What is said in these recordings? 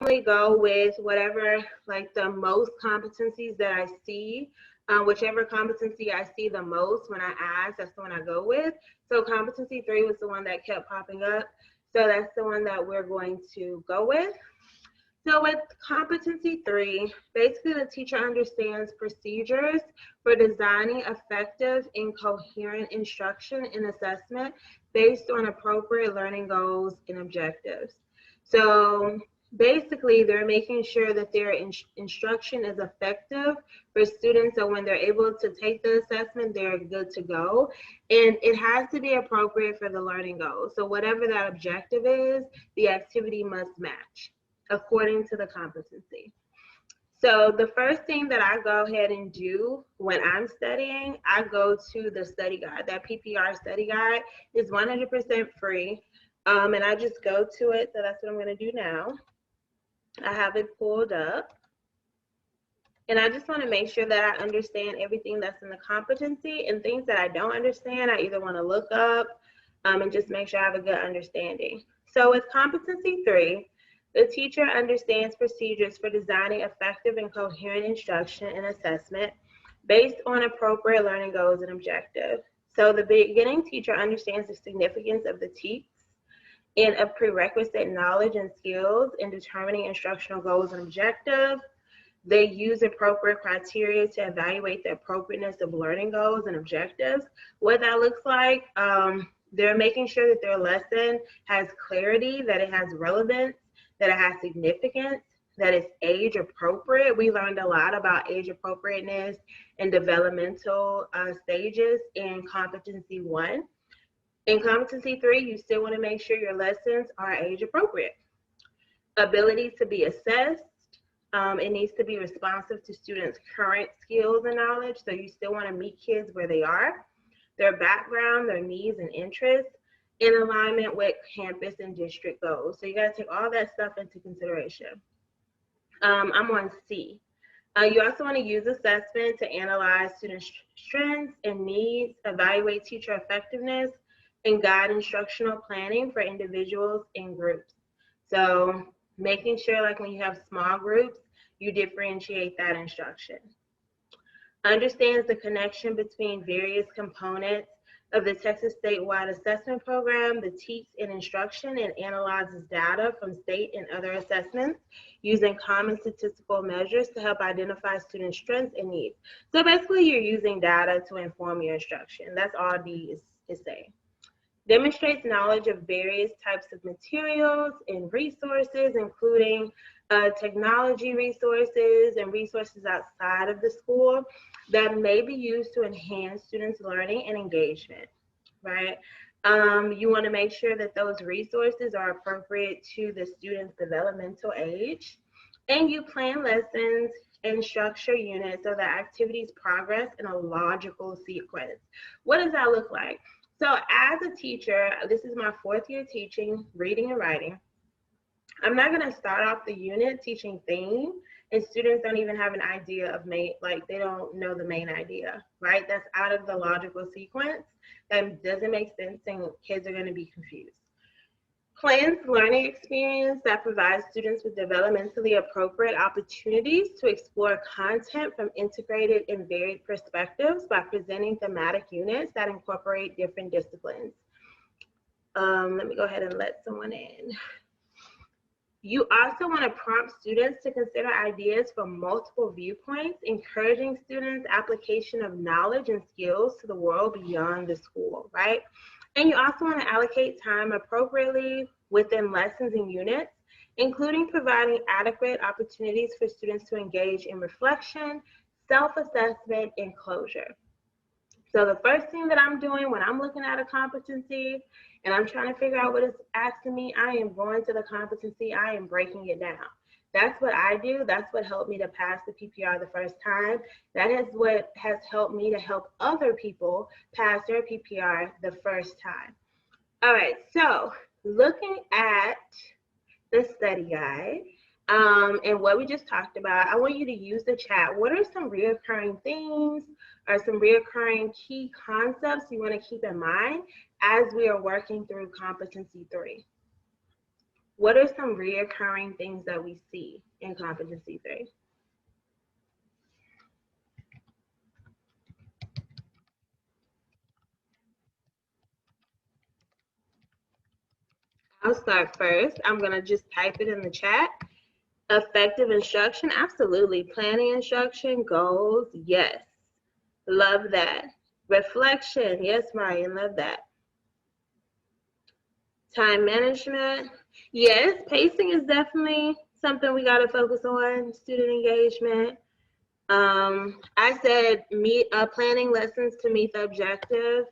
normally go with whatever, like the most competencies that I see. Whichever competency I see the most when I ask, that's the one I go with. So competency 3 was the one that kept popping up. So that's the one that we're going to go with. So with competency 3, basically the teacher understands procedures for designing effective and coherent instruction and assessment based on appropriate learning goals and objectives. So basically they're making sure that their instruction is effective for students, so when they're able to take the assessment, they're good to go. And it has to be appropriate for the learning goals. So whatever that objective is, the activity must match according to the competency. So the first thing that I go ahead and do when I'm studying, I go to the study guide. That PPR study guide is 100% free. And I just go to it. So that's what I'm going to do now. I have it pulled up. And I just want to make sure that I understand everything that's in the competency, and things that I don't understand, I either want to look up and just make sure I have a good understanding. So with competency 3, the teacher understands procedures for designing effective and coherent instruction and assessment based on appropriate learning goals and objectives. So the beginning teacher understands the significance of the TEKS and of prerequisite knowledge and skills in determining instructional goals and objectives. They use appropriate criteria to evaluate the appropriateness of learning goals and objectives. What that looks like, they're making sure that their lesson has clarity, that it has relevance, that it has significance, that it's age appropriate. We learned a lot about age appropriateness and developmental stages in competency 1. In competency 3, you still want to make sure your lessons are age appropriate. Ability to be assessed. It needs to be responsive to students' current skills and knowledge. So you still want to meet kids where they are, their background, their needs and interests, in alignment with campus and district goals. So you got to take all that stuff into consideration. I'm on C. You also want to use assessment to analyze student strengths and needs, evaluate teacher effectiveness, and guide instructional planning for individuals and groups. So making sure, like when you have small groups, you differentiate that instruction. Understands the connection between various components of the Texas statewide assessment program, the TEKS and instruction, and analyzes data from state and other assessments using common statistical measures to help identify student strengths and needs. So basically you're using data to inform your instruction. That's all D is saying. Demonstrates knowledge of various types of materials and resources, including technology resources and resources outside of the school that may be used to enhance students' learning and engagement, right? You want to make sure that those resources are appropriate to the student's developmental age, and you plan lessons and structure units so that activities progress in a logical sequence. What does that look like? So as a teacher, this is my 4th year teaching reading and writing. I'm not going to start off the unit teaching theme, and students don't even have an idea of they don't know the main idea, right? That's out of the logical sequence. That doesn't make sense, and kids are going to be confused. Plans learning experience that provides students with developmentally appropriate opportunities to explore content from integrated and varied perspectives by presenting thematic units that incorporate different disciplines. Let me go ahead and let someone in. You also want to prompt students to consider ideas from multiple viewpoints, encouraging students' application of knowledge and skills to the world beyond the school, right? And you also want to allocate time appropriately within lessons and units, including providing adequate opportunities for students to engage in reflection, self-assessment, and closure. So the first thing that I'm doing when I'm looking at a competency and I'm trying to figure out what it's asking me, I am going to the competency, I am breaking it down. That's what I do. That's what helped me to pass the PPR the first time. That is what has helped me to help other people pass their PPR the first time. All right, so looking at the study guide and what we just talked about, I want you to use the chat. What are some reoccurring themes or some reoccurring key concepts you want to keep in mind as we are working through competency 3? What are some reoccurring things that we see in competency 3? I'll start first. I'm going to just type it in the chat. Effective instruction, absolutely. Planning instruction, goals, yes. Love that. Reflection, yes, Ryan, love that. Time management, yes. Pacing is definitely something we got to focus on. Student engagement. I said planning lessons to meet the objective.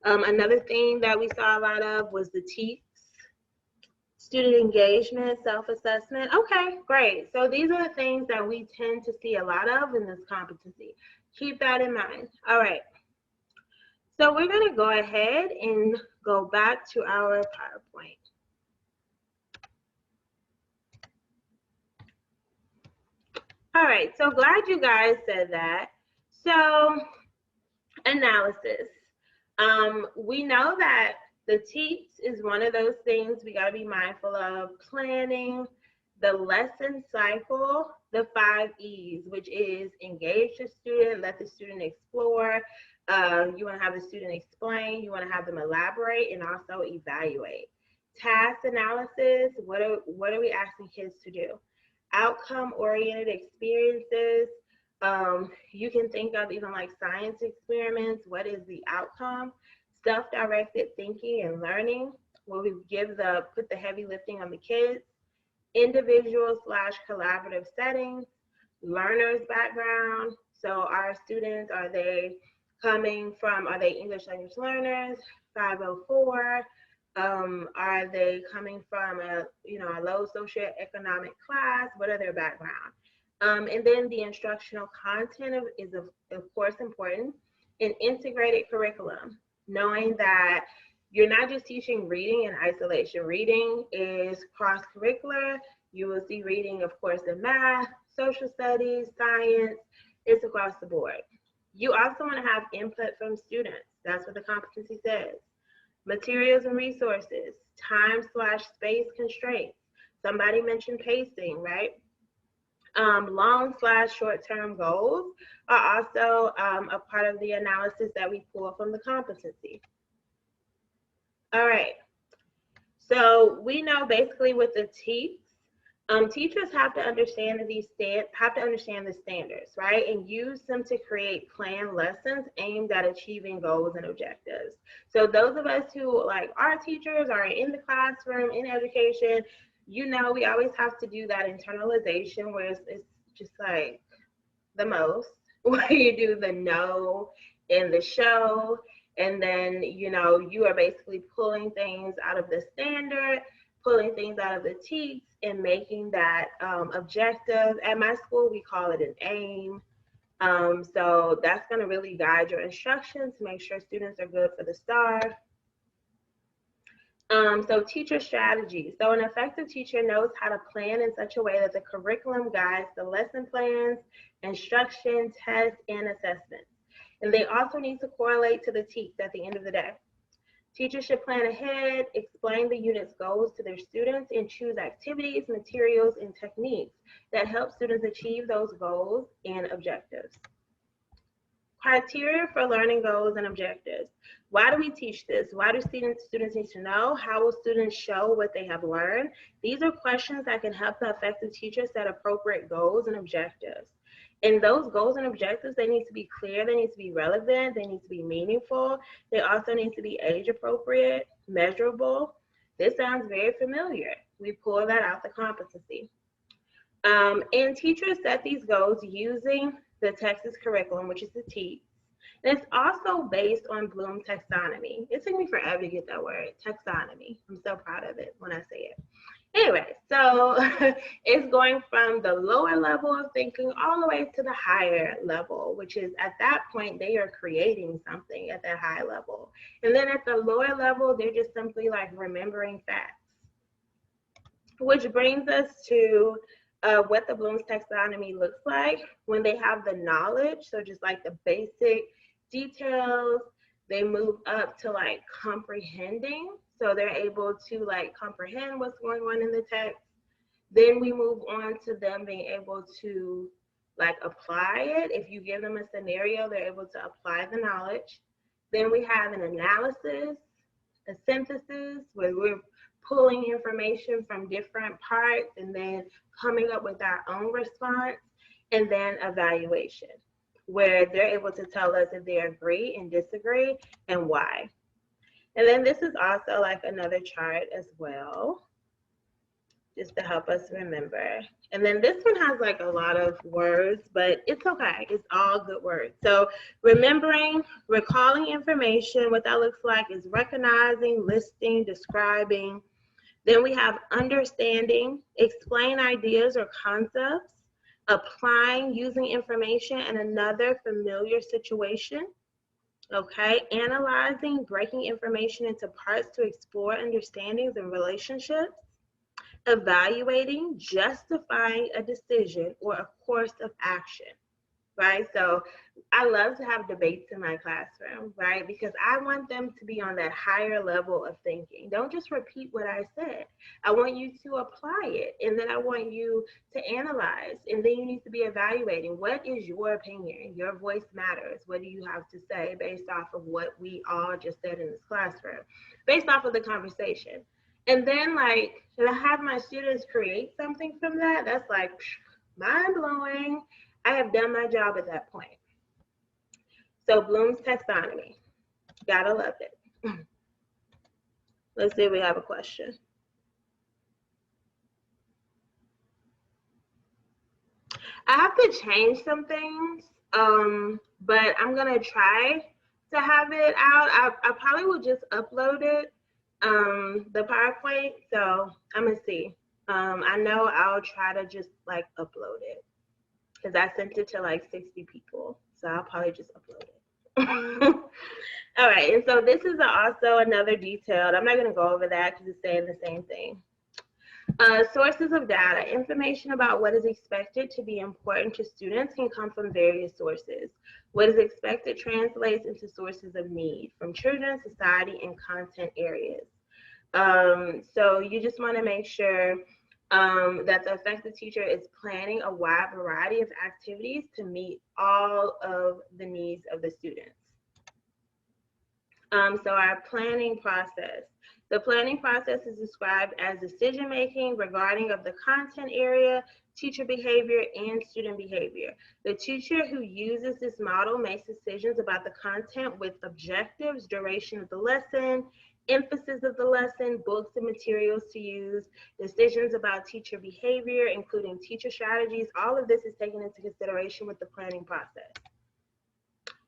Another thing that we saw a lot of was the TEKS. Student engagement, self-assessment. Okay, great. So these are the things that we tend to see a lot of in this competency. Keep that in mind. All right. So we're going to go ahead and go back to our PowerPoint. All right, so glad you guys said that. So analysis. We know that the TEKS is one of those things we got to be mindful of. Planning, the lesson cycle, the 5 E's, which is engage the student, let the student explore. You want to have the student explain, you want to have them elaborate, and also evaluate. Task analysis, what are we asking kids to do? Outcome-oriented experiences. You can think of even like science experiments. What is the outcome? Self-directed thinking and learning, where we put the heavy lifting on the kids. Individual/collaborative settings. Learners background. So our students, are they English language learners? 504. Are they coming from a low socioeconomic class? What are their background? And then the instructional content is of course important. An integrated curriculum, knowing that you're not just teaching reading in isolation. Reading is cross-curricular. You will see reading, of course, in math, social studies, science. It's across the board. You also want to have input from students. That's what the competency says. Materials and resources, time/space constraints. Somebody mentioned pacing, right? Long/short-term goals are also a part of the analysis that we pull from the competency. All right. So we know basically with the TEKS, teachers have to understand the standards, right? And use them to create planned lessons aimed at achieving goals and objectives. So those of us who are teachers, are in the classroom, in education, we always have to do that internalization where it's just like the most, where you do the know and the show. And then, you are basically pulling things out of the standard, pulling things out of the TEKS, and making that objective. At my school, we call it an aim. So that's going to really guide your instruction to make sure students are good for the STAR. So teacher strategy. So an effective teacher knows how to plan in such a way that the curriculum guides the lesson plans, instruction, tests, and assessments. And they also need to correlate to the TEKS at the end of the day. Teachers should plan ahead, explain the unit's goals to their students, and choose activities, materials, and techniques that help students achieve those goals and objectives. Criteria for learning goals and objectives. Why do we teach this? Why do students need to know? How will students show what they have learned? These are questions that can help the effective teacher set appropriate goals and objectives. And those goals and objectives, they need to be clear, they need to be relevant, they need to be meaningful. They also need to be age appropriate, measurable. This sounds very familiar. We pull that out the competency. And teachers set these goals using the Texas curriculum, which is the TEKS. And it's also based on Bloom's taxonomy. It took me forever to get that word, taxonomy. I'm so proud of it when I say it. Anyway, so it's going from the lower level of thinking all the way to the higher level, which is at that point, they are creating something at that high level. And then at the lower level, they're just simply remembering facts. Which brings us to what the Bloom's taxonomy looks like when they have the knowledge. So just the basic details, they move up to comprehending. so they're able to like comprehend what's going on in the text. Then we move on to them being able to like apply it. If you give them a scenario, they're able to apply the knowledge. Then we have an analysis, a synthesis, where we're pulling information from different parts and then coming up with our own response. And then evaluation, where they're able to tell us if they agree and disagree and why. And then this is also like another chart as well, just to help us remember. And then this one has like a lot of words, but it's okay. It's all good words. So remembering, recalling information, what that looks like is recognizing, listing, describing. Then we have understanding, explain ideas or concepts, applying, using information in another familiar situation. Okay, analyzing, breaking information into parts to explore understandings and relationships. Evaluating, justifying a decision or a course of action, right? So I love to have debates in my classroom, right? Because I want them to be on that higher level of thinking. Don't just repeat what I said. I want you to apply it, and then I want you to analyze, and then you need to be evaluating. What is your opinion? Your voice matters. What do you have to say based off of what we all just said in this classroom, based off of the conversation? And then like, should I have my students create something from that? That's like mind blowing. I have done my job at that point. So Bloom's taxonomy, gotta love it. Let's see if we have a question. I have to change some things, but I'm gonna try to have it out. I probably will just upload it, the PowerPoint, so I'm gonna see. I know I'll try to just like upload it, because I sent it to like 60 people, so I'll probably just upload it. All right, and so this is also another detailed, I'm not going to go over that because it's saying the same thing. Sources of data. Information about what is expected to be important to students can come from various sources. What is expected translates into sources of need from children, society, and content areas. So you just want to make sure that the effective teacher is planning a wide variety of activities to meet all of the needs of the students. So our planning process. The planning process is described as decision-making regarding of the content area, teacher behavior, and student behavior. The teacher who uses this model makes decisions about the content with objectives, duration of the lesson, emphasis of the lesson, books and materials to use, decisions about teacher behavior, including teacher strategies. All of this is taken into consideration with the planning process.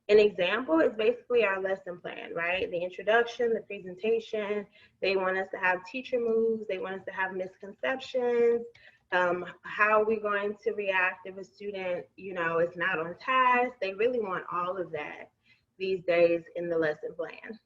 An example is basically our lesson plan, right? The introduction, the presentation. They want us to have teacher moves. They want us to have misconceptions. How are we going to react if a student, you know, is not on task? They really want all of that these days in the lesson plan.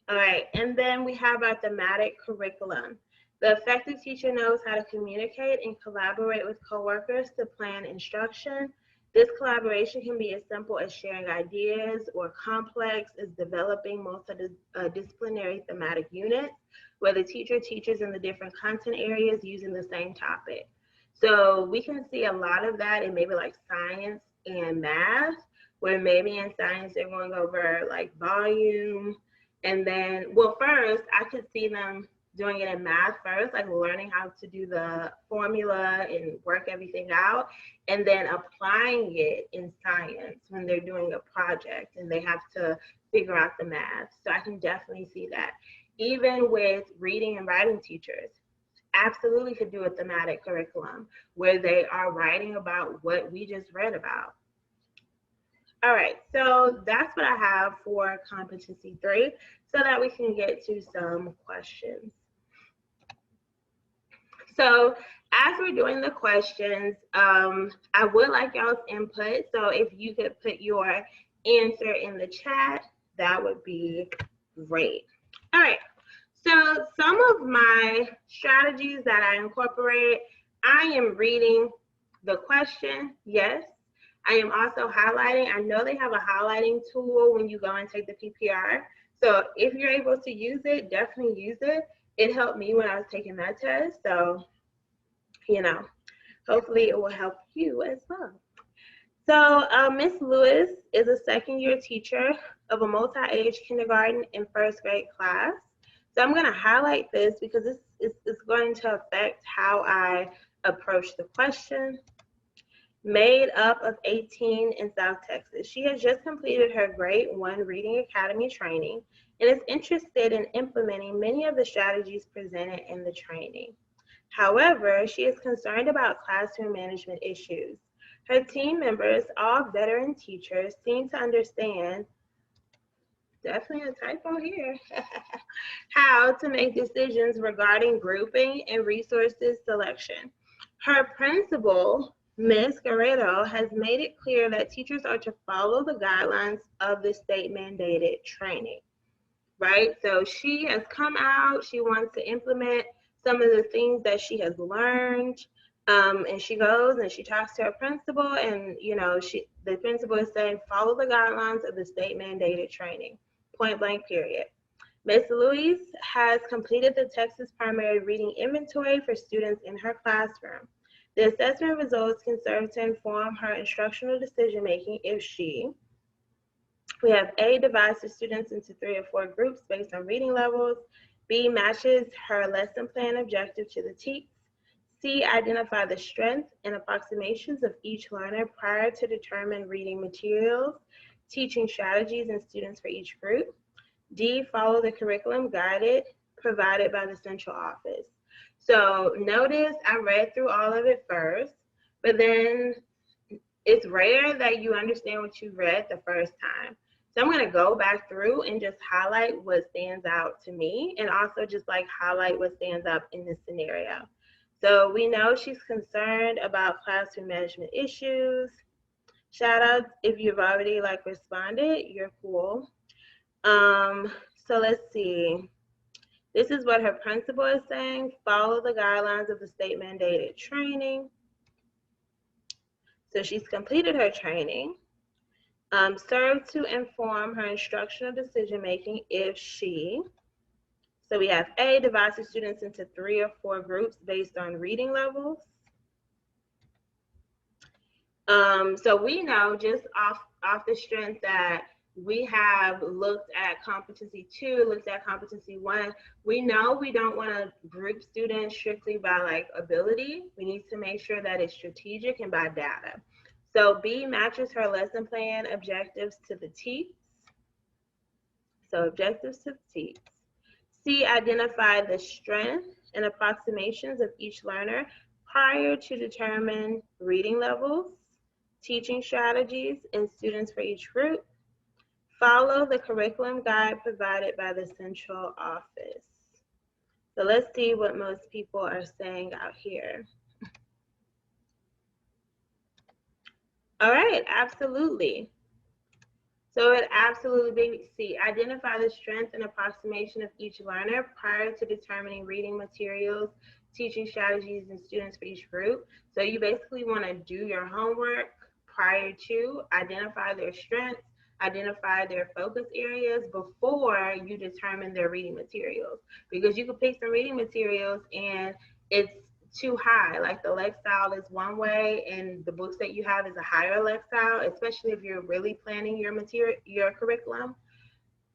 All right, and then we have our thematic curriculum. The effective teacher knows how to communicate and collaborate with coworkers to plan instruction. This collaboration can be as simple as sharing ideas or complex as developing multidisciplinary thematic units where the teacher teaches in the different content areas using the same topic. So we can see a lot of that in maybe like science and math, where maybe in science they're going over like volume, and then, well, first I could see them doing it in math first, like learning how to do the formula and work everything out, and then applying it in science when they're doing a project and they have to figure out the math. So I can definitely see that. Even with reading and writing teachers, absolutely could do a thematic curriculum where they are writing about what we just read about. All right, so that's what I have for competency 3 so that we can get to some questions. So as we're doing the questions, I would like y'all's input. So if you could put your answer in the chat, that would be great. All right, so some of my strategies that I incorporate, I am reading the question, yes. I am also highlighting. I know they have a highlighting tool when you go and take the PPR. So if you're able to use it, definitely use it. It helped me when I was taking that test. So, you know, hopefully it will help you as well. So Miss Lewis is a second-year teacher of a multi-age kindergarten and first grade class. So I'm going to highlight this because this is going to affect how I approach the question. Made up of 18 in South Texas. She has just completed her Grade 1 Reading Academy training and is interested in implementing many of the strategies presented in the training. However, she is concerned about classroom management issues. Her team members, all veteran teachers, seem to understand, definitely a typo here, how to make decisions regarding grouping and resources selection. Her principal, Ms. Guerrero, has made it clear that teachers are to follow the guidelines of the state mandated training, right? So she has come out, she wants to implement some of the things that she has learned. And she goes and she talks to her principal, and the principal is saying, follow the guidelines of the state mandated training, point blank, period. Ms. Louise has completed the Texas Primary Reading Inventory for students in her classroom. The assessment results can serve to inform her instructional decision making if she, we have A, divides the students into 3 or 4 groups based on reading levels. B, matches her lesson plan objective to the text. C, identify the strengths and approximations of each learner prior to determine reading materials, teaching strategies, and students for each group. D, follow the curriculum guided provided by the central office. So notice I read through all of it first, but then it's rare that you understand what you read the first time. So I'm going to go back through and just highlight what stands out to me, and also just like highlight what stands up in this scenario. So we know she's concerned about classroom management issues. Shout out if you've already responded, you're cool. So let's see. This is what her principal is saying. Follow the guidelines of the state mandated training. So she's completed her training. Serve to inform her instructional decision making if she, so we have A, divides the students into 3 or 4 groups based on reading levels. So we know just off the strength that we have looked at competency 2, looked at competency 1, we know we don't want to group students strictly by ability. We need to make sure that it's strategic and by data. So B, matches her lesson plan objectives to the text. So objectives to the text. C, identify the strength and approximations of each learner prior to determine reading levels, teaching strategies, and students for each group. Follow the curriculum guide provided by the central office. So let's see what most people are saying out here. All right, absolutely. So it absolutely, see, identify the strength and approximation of each learner prior to determining reading materials, teaching strategies, and students for each group. So you basically want to do your homework prior to identify their strengths, identify their focus areas before you determine their reading materials. Because you could pick some reading materials and it's too high. The Lexile is one way, and the books that you have is a higher Lexile, especially if you're really planning your curriculum.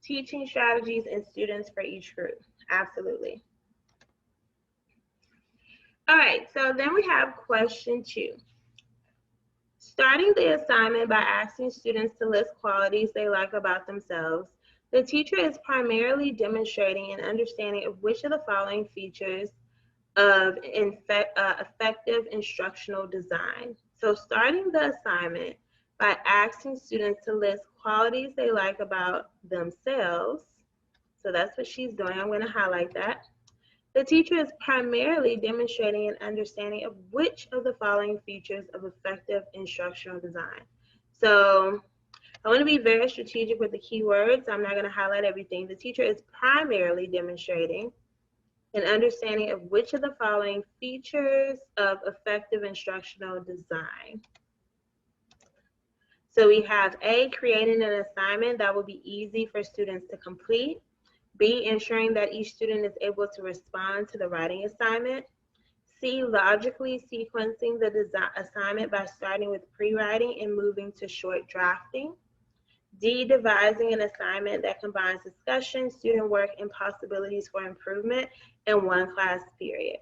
Teaching strategies and students for each group. Absolutely. All right, so then we have question 2. Starting the assignment by asking students to list qualities they like about themselves, the teacher is primarily demonstrating an understanding of which of the following features of effective instructional design. So starting the assignment by asking students to list qualities they like about themselves. So that's what she's doing. I'm going to highlight that. The teacher is primarily demonstrating an understanding of which of the following features of effective instructional design. So I want to be very strategic with the keywords. I'm not going to highlight everything. The teacher is primarily demonstrating an understanding of which of the following features of effective instructional design. So we have A, creating an assignment that will be easy for students to complete. B, ensuring that each student is able to respond to the writing assignment. C, logically sequencing the assignment by starting with pre-writing and moving to short drafting. D, devising an assignment that combines discussion, student work, and possibilities for improvement in one class period.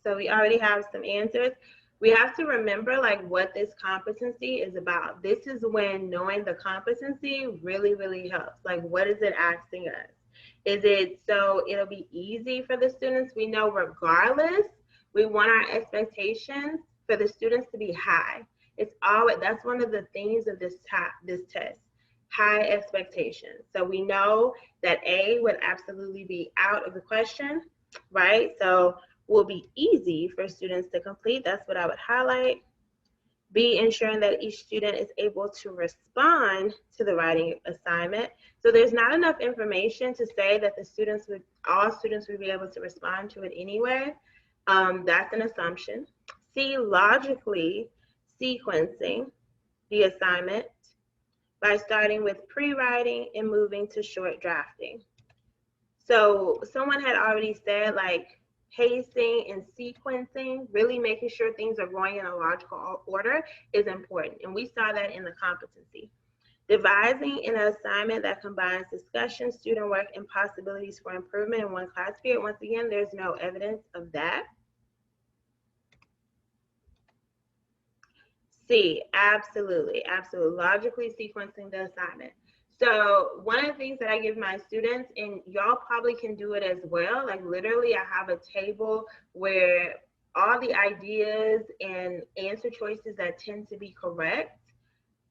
So we already have some answers. We have to remember like what this competency is about. This is when knowing the competency really, really helps. Like, what is it asking us? Is it so it'll be easy for the students? We know regardless, we want our expectations for the students to be high. It's always, that's one of the themes of this test, high expectations. So we know that A would absolutely be out of the question, right? So will be easy for students to complete. That's what I would highlight. B, ensuring that each student is able to respond to the writing assignment. So there's not enough information to say that all students would be able to respond to it anyway. That's an assumption. C, logically sequencing the assignment by starting with pre-writing and moving to short drafting. So someone had already said like pacing and sequencing, really making sure things are going in a logical order is important. And we saw that in the competency. Devising an assignment that combines discussion, student work, and possibilities for improvement in one class period. Once again, there's no evidence of that. C, absolutely, absolutely. Logically sequencing the assignment. So one of the things that I give my students, and y'all probably can do it as well, like literally I have a table where all the ideas and answer choices that tend to be correct,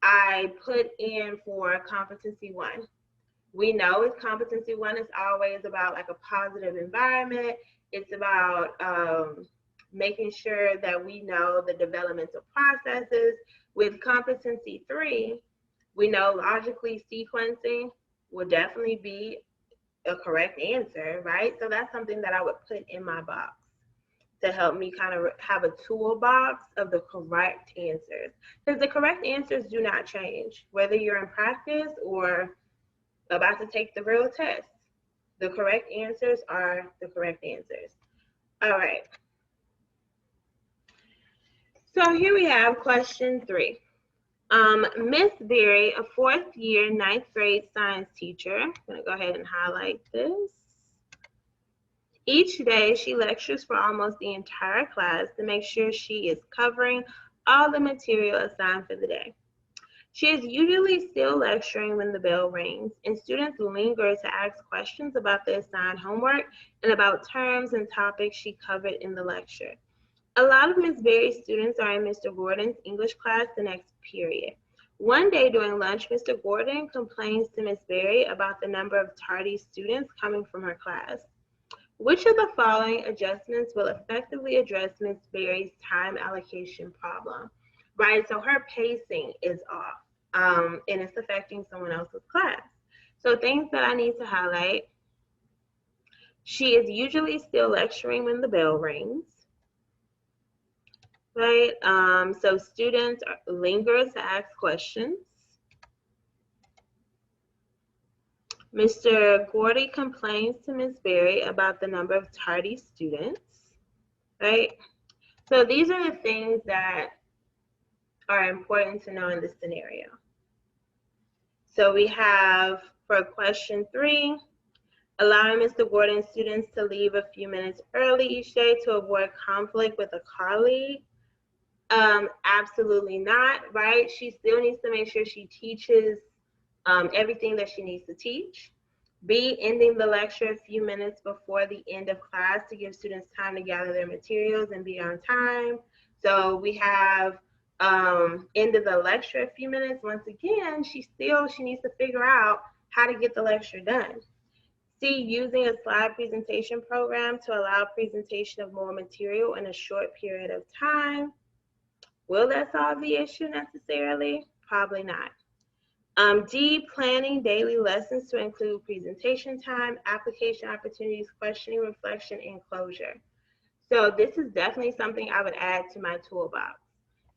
I put in for competency 1. We know with competency 1, it's always about like a positive environment. It's about making sure that we know the developmental processes. With competency 3, we know logically sequencing will definitely be a correct answer, right? So that's something that I would put in my box to help me kind of have a toolbox of the correct answers. Because the correct answers do not change, whether you're in practice or about to take the real test. The correct answers are the correct answers. All right. So here we have question 3. Miss Berry, a 4th year, 9th grade science teacher, I'm gonna go ahead and highlight this. Each day she lectures for almost the entire class to make sure she is covering all the material assigned for the day. She is usually still lecturing when the bell rings, and students linger to ask questions about the assigned homework and about terms and topics she covered in the lecture. A lot of Ms. Berry's students are in Mr. Gordon's English class the next period. One day during lunch, Mr. Gordon complains to Ms. Berry about the number of tardy students coming from her class. Which of the following adjustments will effectively address Ms. Berry's time allocation problem? Right, so her pacing is off, and it's affecting someone else's class. So things that I need to highlight: she is usually still lecturing when the bell rings. Right, so students linger to ask questions. Mr. Gordy complains to Ms. Berry about the number of tardy students, right? So these are the things that are important to know in this scenario. So we have for question 3, allowing Mr. Gordon's students to leave a few minutes early each day to avoid conflict with a colleague. Absolutely not, right? She still needs to make sure she teaches everything that she needs to teach. B, ending the lecture a few minutes before the end of class to give students time to gather their materials and be on time. So we have ended the lecture a few minutes. Once again, she needs to figure out how to get the lecture done. C, using a slide presentation program to allow presentation of more material in a short period of time. Will that solve the issue necessarily? Probably not. D, planning daily lessons to include presentation time, application opportunities, questioning, reflection, and closure. So this is definitely something I would add to my toolbox.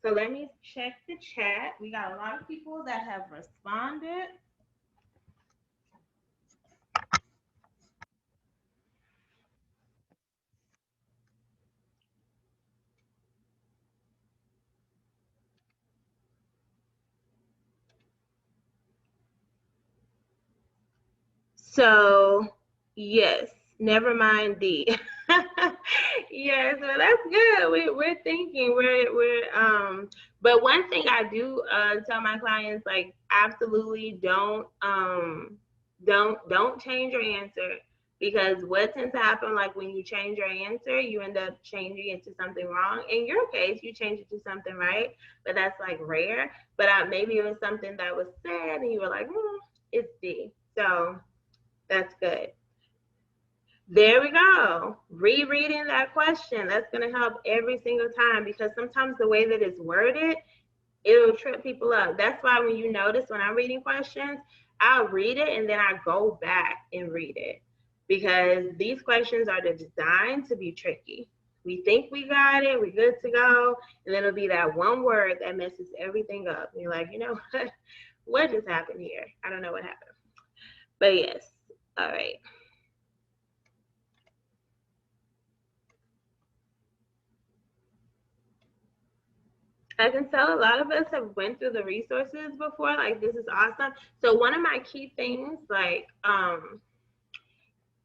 So let me check the chat. We got a lot of people that have responded. So yes, never mind D. Yes, well that's good. We're thinking but one thing I do tell my clients, like, absolutely don't change your answer, because what tends to happen, like, when you change your answer, you end up changing it to something wrong. In your case, you change it to something right, but that's like rare. But maybe it was something that was said and you were like, it's D. So that's good. There we go. Rereading that question. That's going to help every single time, because sometimes the way that it's worded, it'll trip people up. That's why when you notice when I'm reading questions, I'll read it and then I go back and read it, because these questions are designed to be tricky. We think we got it, we're good to go, and then it'll be that one word that messes everything up. And you're like, you know what? What just happened here? I don't know what happened. But yes. All right. I can tell a lot of us have went through the resources before. Like, this is awesome. So one of my key things, like,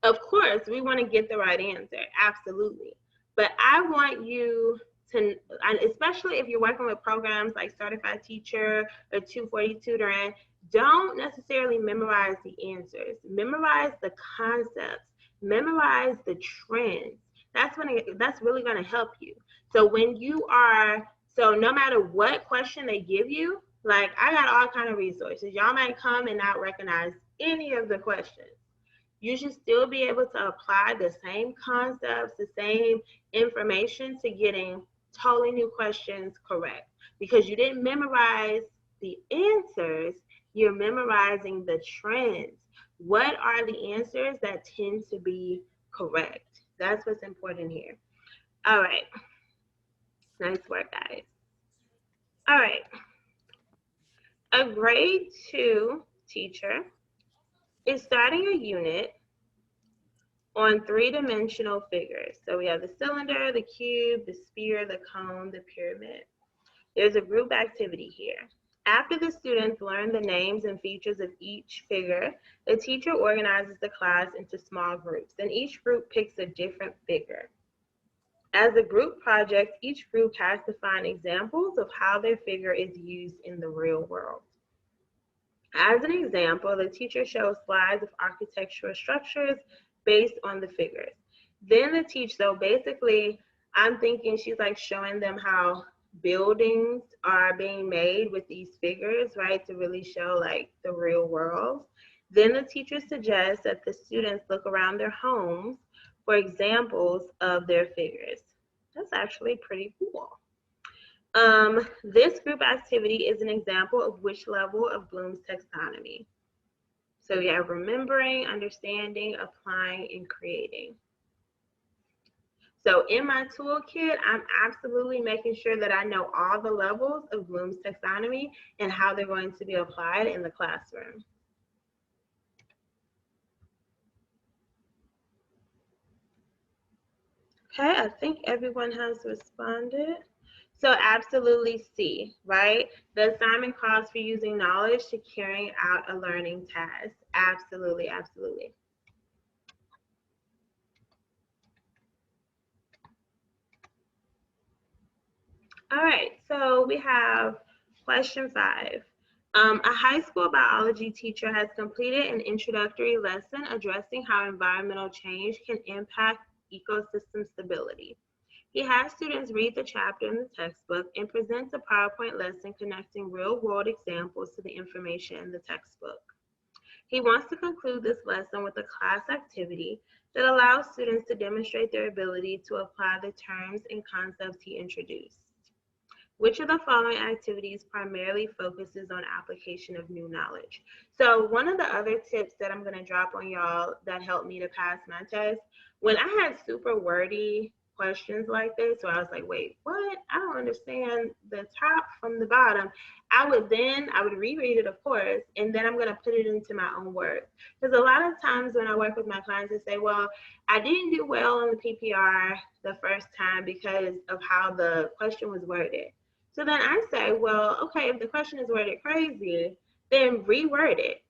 of course, we want to get the right answer, absolutely. But I want you to, and especially if you're working with programs like Certified Teacher or 240 Tutoring, don't necessarily memorize the answers. Memorize the concepts. Memorize the trends. That's really going to help you. So when you are, so no matter what question they give you, like, I got all kind of resources. Y'all might come and not recognize any of the questions. You should still be able to apply the same concepts, the same information to getting totally new questions correct. Because you didn't memorize the answers, you're memorizing the trends. What are the answers that tend to be correct? That's what's important here. All right. Nice work, guys. All right. A grade 2 teacher is starting a unit on three-dimensional figures. So we have the cylinder, the cube, the sphere, the cone, the pyramid. There's a group activity here. After the students learn the names and features of each figure, the teacher organizes the class into small groups, and each group picks a different figure. As a group project, each group has to find examples of how their figure is used in the real world. As an example, the teacher shows slides of architectural structures based on the figures. Then the teacher, so basically, I'm thinking she's like showing them how buildings are being made with these figures, right, to really show like the real world. Then the teacher suggests that the students look around their homes for examples of their figures. That's actually pretty cool. This group activity is an example of which level of Bloom's taxonomy. So yeah, remembering, understanding, applying, and creating. So in my toolkit, I'm absolutely making sure that I know all the levels of Bloom's taxonomy and how they're going to be applied in the classroom. Okay, I think everyone has responded. So absolutely C, right? The assignment calls for using knowledge to carrying out a learning task. Absolutely, absolutely. All right, so we have question 5. A high school biology teacher has completed an introductory lesson addressing how environmental change can impact ecosystem stability. He has students read the chapter in the textbook and presents a PowerPoint lesson connecting real-world examples to the information in the textbook. He wants to conclude this lesson with a class activity that allows students to demonstrate their ability to apply the terms and concepts he introduced. Which of the following activities primarily focuses on application of new knowledge? So one of the other tips that I'm going to drop on y'all that helped me to pass my test, when I had super wordy questions like this where I was like, wait, what? I don't understand the top from the bottom. I would reread it, of course, and then I'm going to put it into my own words. Because a lot of times when I work with my clients, they say, well, I didn't do well on the PPR the first time because of how the question was worded. So then I say, well, okay, if the question is worded crazy, then reword it.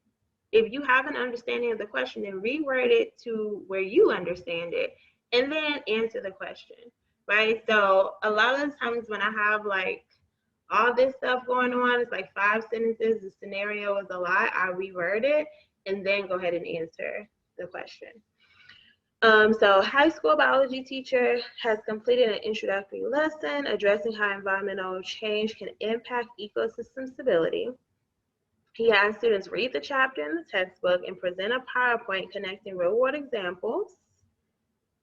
If you have an understanding of the question, then reword it to where you understand it and then answer the question, right? So a lot of the times when I have like all this stuff going on, it's like 5 sentences, the scenario is a lot, I reword it and then go ahead and answer the question. So high school biology teacher has completed an introductory lesson addressing how environmental change can impact ecosystem stability. He has students read the chapter in the textbook and present a PowerPoint connecting real-world examples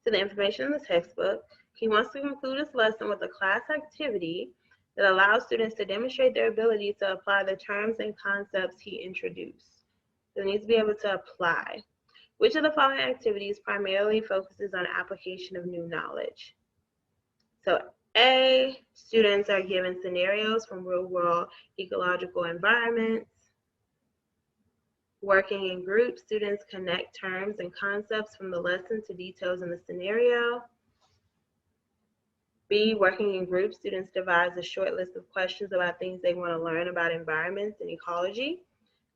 to the information in the textbook. He wants to conclude his lesson with a class activity that allows students to demonstrate their ability to apply the terms and concepts he introduced. They need to be able to apply. Which of the following activities primarily focuses on application of new knowledge? So A, students are given scenarios from real-world ecological environments. Working in groups, students connect terms and concepts from the lesson to details in the scenario. B, working in groups, students devise a short list of questions about things they want to learn about environments and ecology.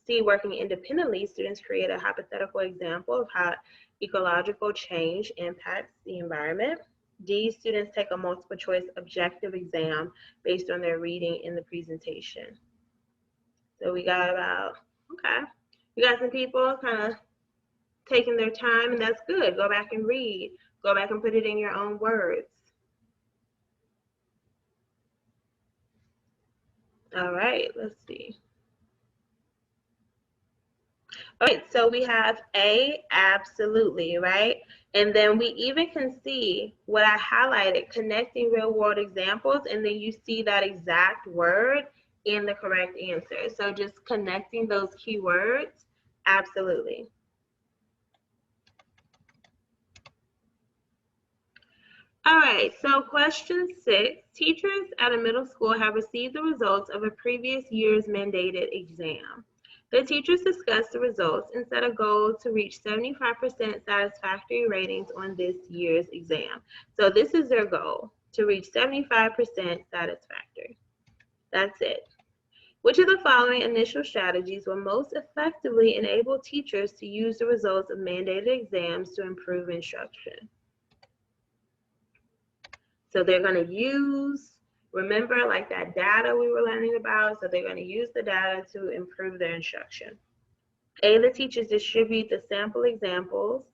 C, working independently, students create a hypothetical example of how ecological change impacts the environment. D, students take a multiple choice objective exam based on their reading in the presentation. So we got about, okay. You got some people kind of taking their time, and that's good. Go back and read. Go back and put it in your own words. All right, let's see. All right, so we have A, absolutely, right? And then we even can see what I highlighted, connecting real world examples, and then you see that exact word in the correct answer. So just connecting those keywords, absolutely. All right, so question 6. Teachers at a middle school have received the results of a previous year's mandated exam. The teachers discussed the results and set a goal to reach 75% satisfactory ratings on this year's exam. So this is their goal, to reach 75% satisfactory. That's it. Which of the following initial strategies will most effectively enable teachers to use the results of mandated exams to improve instruction? So they're going to use, remember, like that data we were learning about, so they're going to use the data to improve their instruction. A, the teachers distribute the sample examples,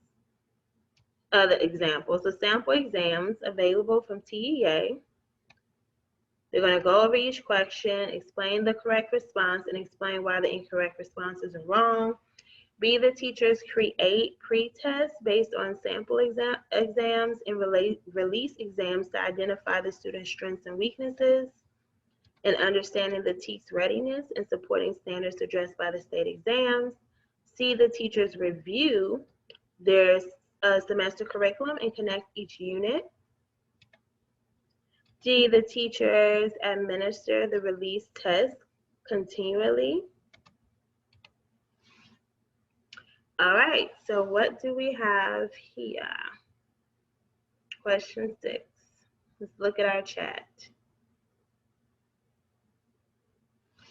the sample exams available from TEA. They're going to go over each question, explain the correct response, and explain why the incorrect responses are wrong. B, the teachers create pre-tests based on sample exams and release exams to identify the student's strengths and weaknesses, and understanding the TEK's readiness and supporting standards addressed by the state exams. C, the teachers review their semester curriculum and connect each unit. D, the teachers administer the release test continually. All right, so what do we have here? Question 6. Let's look at our chat.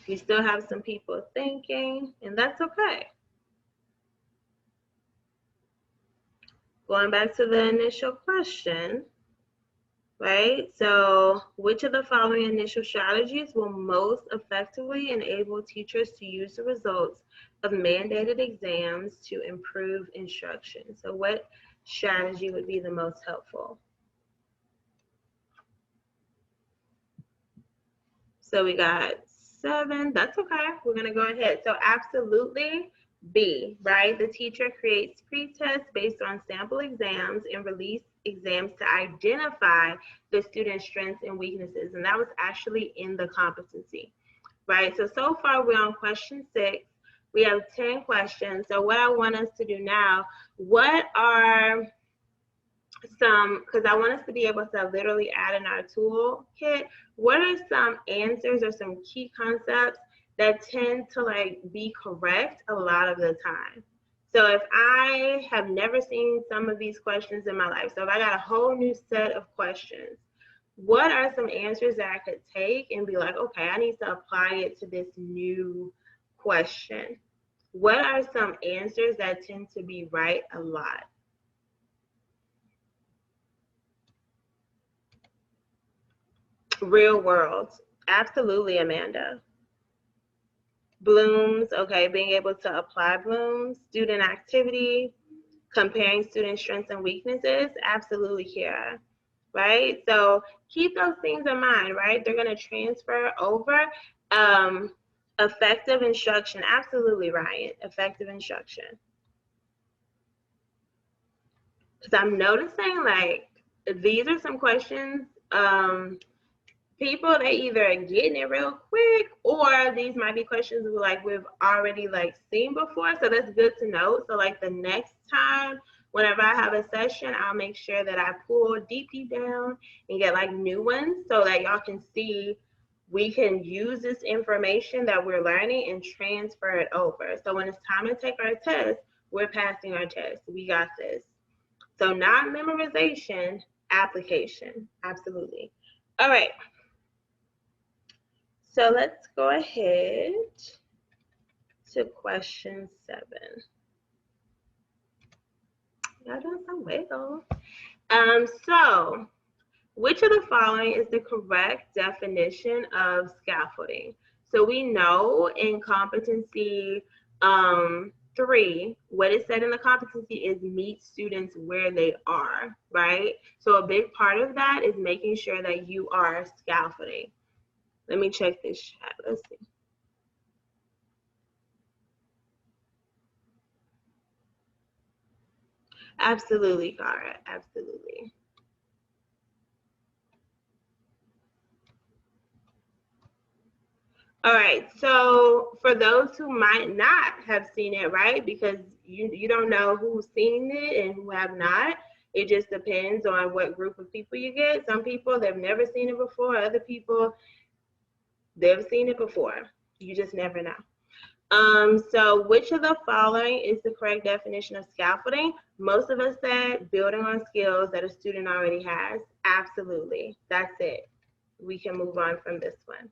We still have some people thinking, and that's okay. Going back to the initial question, right? So which of the following initial strategies will most effectively enable teachers to use the results of mandated exams to improve instruction? So what strategy would be the most helpful? So we got 7, that's okay. We're gonna go ahead. So absolutely B, right? The teacher creates pre-tests based on sample exams and release exams to identify the student's strengths and weaknesses. And that was actually in the competency, right? So far we're on question 6. We have 10 questions. So what I want us to do now, what are because I want us to be able to literally add in our toolkit, what are some answers or some key concepts that tend to like be correct a lot of the time? So if I have never seen some of these questions in my life, so if I got a whole new set of questions, what are some answers that I could take and be like, okay, I need to apply it to this new question? What are some answers that tend to be right a lot? Real world. Absolutely, Amanda. Bloom's, okay, being able to apply Bloom's. Student activity, comparing student strengths and weaknesses. Absolutely, Kira. Right? So keep those things in mind, right? They're going to transfer over. Effective instruction. Absolutely, Ryan. Effective instruction. Because I'm noticing like these are some questions people, they either are getting it real quick or these might be questions like we've already like seen before, so that's good to know. So like the next time whenever I have a session, I'll make sure that I pull deep down and get like new ones so that y'all can see we can use this information that we're learning and transfer it over. So when it's time to take our test, we're passing our test. We got this. So not memorization, application. Absolutely. All right. So let's go ahead to question 7. Y'all doing some wiggle. So which of the following is the correct definition of scaffolding? So we know in competency 3, what is said in the competency is meet students where they are, right? So a big part of that is making sure that you are scaffolding. Let me check this chat. Let's see. Absolutely, Cara. Absolutely. All right. So for those who might not have seen it, right, because you don't know who's seen it and who have not. It just depends on what group of people you get. Some people, they've never seen it before. Other people, they've seen it before. You just never know. So which of the following is the correct definition of scaffolding? Most of us said building on skills that a student already has. Absolutely. That's it. We can move on from this one.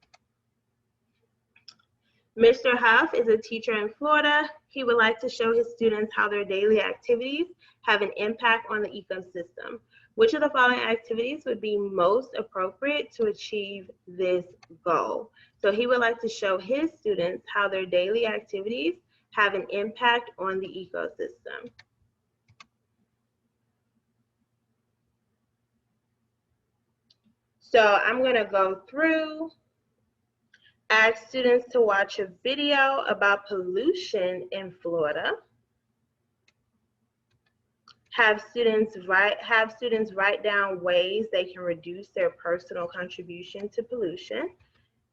Mr. Huff is a teacher in Florida. He would like to show his students how their daily activities have an impact on the ecosystem. Which of the following activities would be most appropriate to achieve this goal? So he would like to show his students how their daily activities have an impact on the ecosystem. So I'm going to go through, ask students to watch a video about pollution in Florida. Have students write down ways they can reduce their personal contribution to pollution.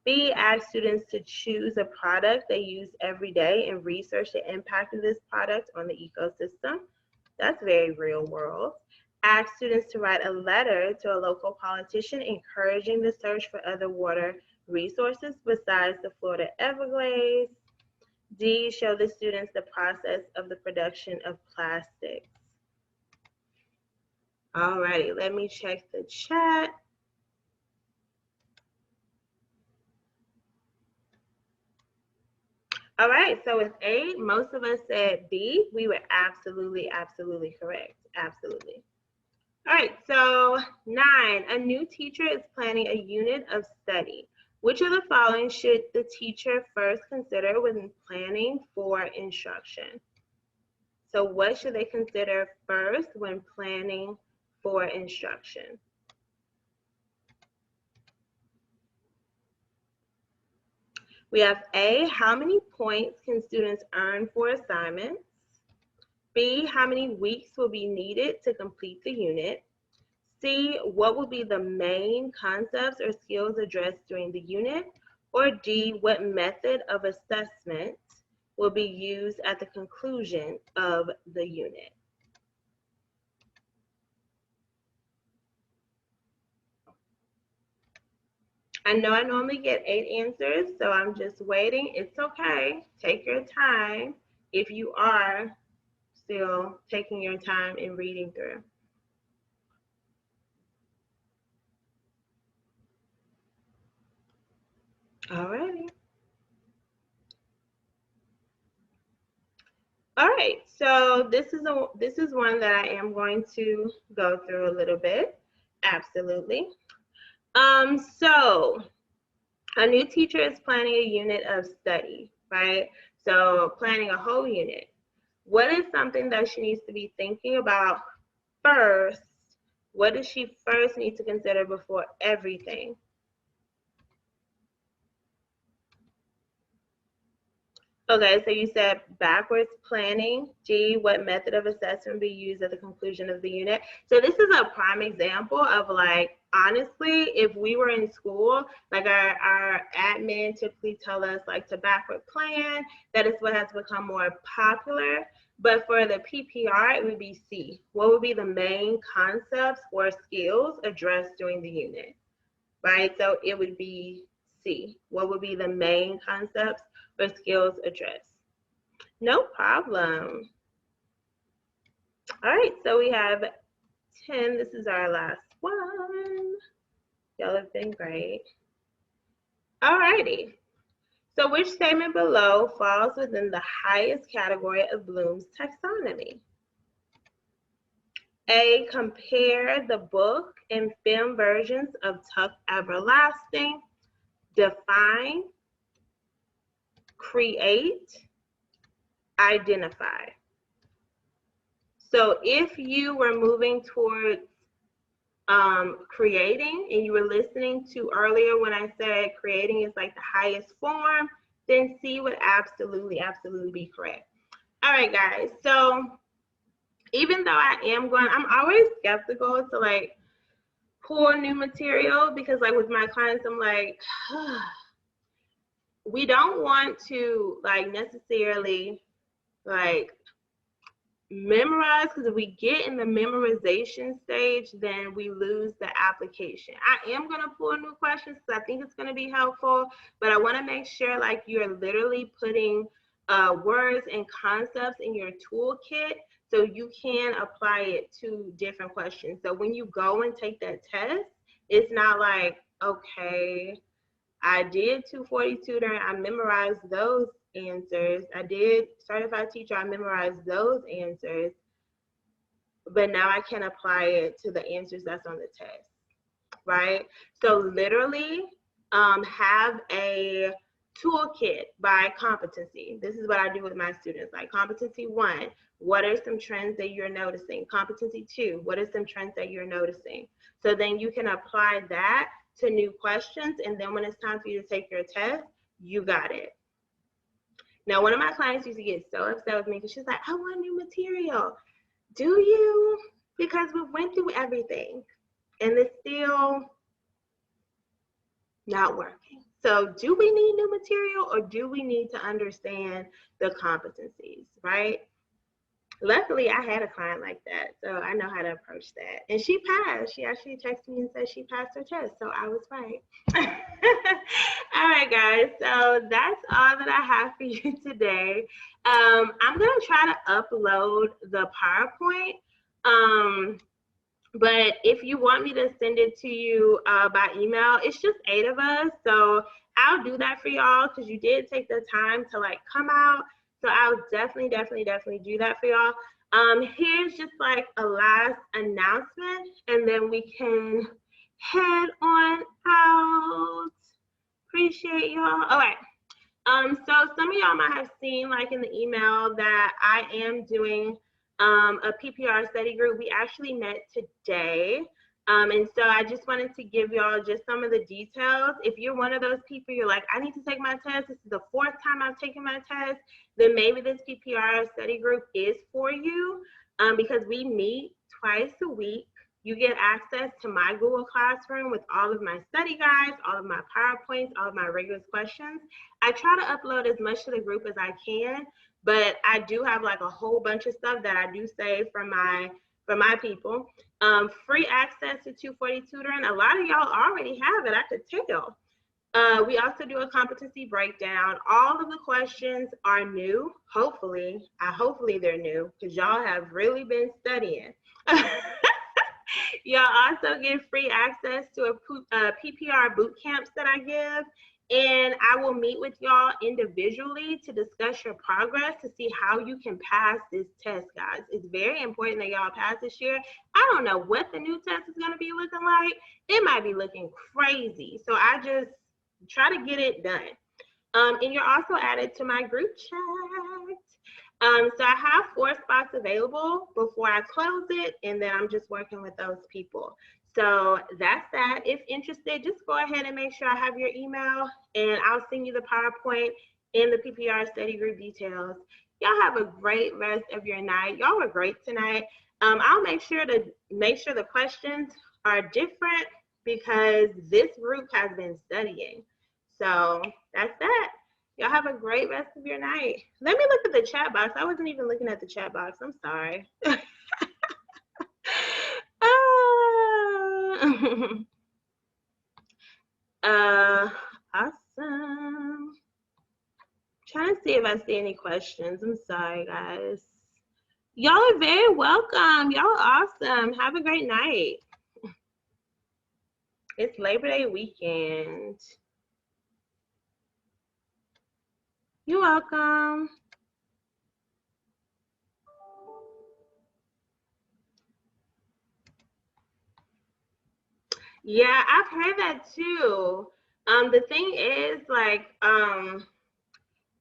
B, ask students to choose a product they use every day and research the impact of this product on the ecosystem. That's very real world. Ask students to write a letter to a local politician encouraging the search for other water resources besides the Florida Everglades. D, show the students the process of the production of plastics. All righty, let me check the chat. All right, so with A, most of us said B. We were absolutely correct. Absolutely. All right, so 9, a new teacher is planning a unit of study. Which of the following should the teacher first consider when planning for instruction? So what should they consider first when planning for instruction? We have A, how many points can students earn for assignments? B, how many weeks will be needed to complete the unit? C, what will be the main concepts or skills addressed during the unit? Or D, what method of assessment will be used at the conclusion of the unit? I know I normally get 8 answers, so I'm just waiting. It's okay. Take your time if you are still taking your time and reading through. Alrighty. All right, so this is one that I am going to go through a little bit. Absolutely. So a new teacher is planning a unit of study, right? So planning a whole unit. What is something that she needs to be thinking about first? What does she first need to consider before everything? Okay, so you said backwards planning. G, what method of assessment be used at the conclusion of the unit? So this is a prime example of, like, honestly, if we were in school, like our admin typically tell us like to backward plan. That is what has become more popular. But for the PPR, it would be C. What would be the main concepts or skills addressed during the unit? Right, so it would be C. What would be the main concepts or skills addressed? No problem. All right, so we have 10. This is our last one. Y'all have been great. All righty. So which statement below falls within the highest category of Bloom's taxonomy? A, compare the book and film versions of Tuck Everlasting. Define, create, identify. So if you were moving towards creating and you were listening to earlier when I said creating is like the highest form, then C would absolutely be correct. All right, guys. So even though I'm always skeptical to like pull new material because like with my clients, I'm like, we don't want to like necessarily like memorize, because if we get in the memorization stage, then we lose the application. I am going to pull new questions because I think it's going to be helpful, but I want to make sure like you're literally putting words and concepts in your toolkit so you can apply it to different questions. So when you go and take that test, it's not like, okay, I did 240 tutoring, I memorized those answers. I did certified teacher, I memorized those answers, but now I can apply it to the answers that's on the test, right? So literally have a toolkit by competency. This is what I do with my students. Like competency 1, what are some trends that you're noticing? Competency 2, what are some trends that you're noticing? So then you can apply that to new questions, and then when it's time for you to take your test, you got it. Now, one of my clients used to get so upset with me because she's like, I want new material. Do you? Because we went through everything and it's still not working. So do we need new material or do we need to understand the competencies, right? Luckily, I had a client like that, so I know how to approach that. And she passed. She actually texted me and said she passed her test, so I was right. All right, guys, so that's all that I have for you today. I'm going to try to upload the PowerPoint, but if you want me to send it to you by email, it's just 8 of us, so I'll do that for y'all because you did take the time to like come out. So I'll definitely do that for y'all. Here's just like a last announcement, and then we can head on out. Appreciate y'all. All right. So some of y'all might have seen like in the email that I am doing a PPR study group. We actually met today. And so I just wanted to give y'all just some of the details. If you're one of those people, you're like, I need to take my test. This is the 4th time I've taken my test. Then maybe this PPR study group is for you because we meet twice a week. You get access to my Google Classroom with all of my study guides, all of my PowerPoints, all of my rigorous questions. I try to upload as much to the group as I can, but I do have like a whole bunch of stuff that I do save for my people. Free access to 240 tutoring. A lot of y'all already have it. I could tell. We also do a competency breakdown. All of the questions are new. Hopefully they're new because y'all have really been studying. Y'all also get free access to a PPR boot camps that I give. And I will meet with y'all individually to discuss your progress to see how you can pass this test, guys. It's very important that y'all pass this year. I don't know what the new test is going to be looking like. It might be looking crazy. So I just try to get it done. And you're also added to my group chat. So I have 4 spots available before I close it, and then I'm just working with those people. So that's that. If interested, just go ahead and make sure I have your email, and I'll send you the PowerPoint and the PPR study group details. Y'all have a great rest of your night. Y'all were great tonight. I'll make sure the questions are different because this group has been studying. So that's that. Y'all have a great rest of your night. Let me look at the chat box. I wasn't even looking at the chat box. I'm sorry. Awesome. Trying to see if I see any questions. I'm sorry, guys. Y'all are very welcome. Y'all are awesome. Have a great night. It's Labor Day weekend. You're welcome. Yeah, I've heard that too. The thing is, like, I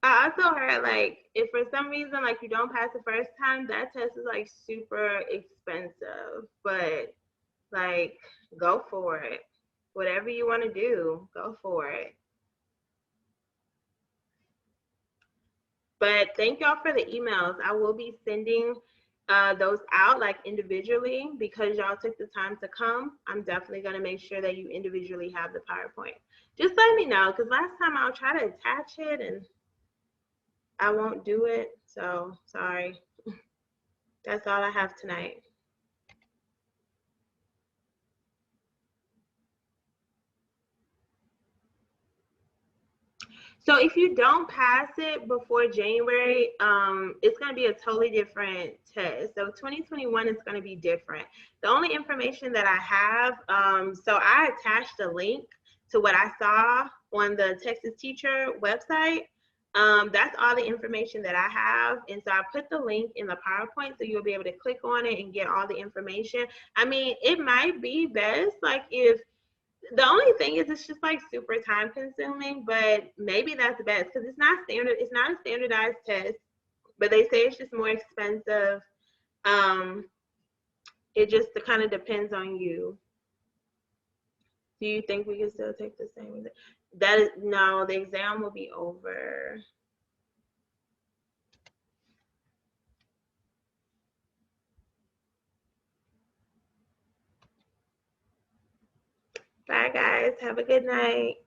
also heard, like, if for some reason, like, you don't pass the first time, that test is, like, super expensive. But, like, go for it. Whatever you want to do, go for it. But thank y'all for the emails. I will be sending those out like individually because y'all took the time to come. I'm definitely going to make sure that you individually have the PowerPoint. Just let me know because last time I'll try to attach it and I won't do it. So sorry. That's all I have tonight. So if you don't pass it before January, it's going to be a totally different test. So 2021 is going to be different. The only information that I have, so I attached a link to what I saw on the Texas Teacher website. That's all the information that I have. And so I put the link in the PowerPoint so you'll be able to click on it and get all the information. I mean, it might be best, like if the only thing is it's just like super time consuming, but maybe that's best because it's not a standardized test, but they say it's just more expensive. It just kind of depends on you. Do you think we can still take the same? That is no, the exam will be over. Bye guys, have a good night.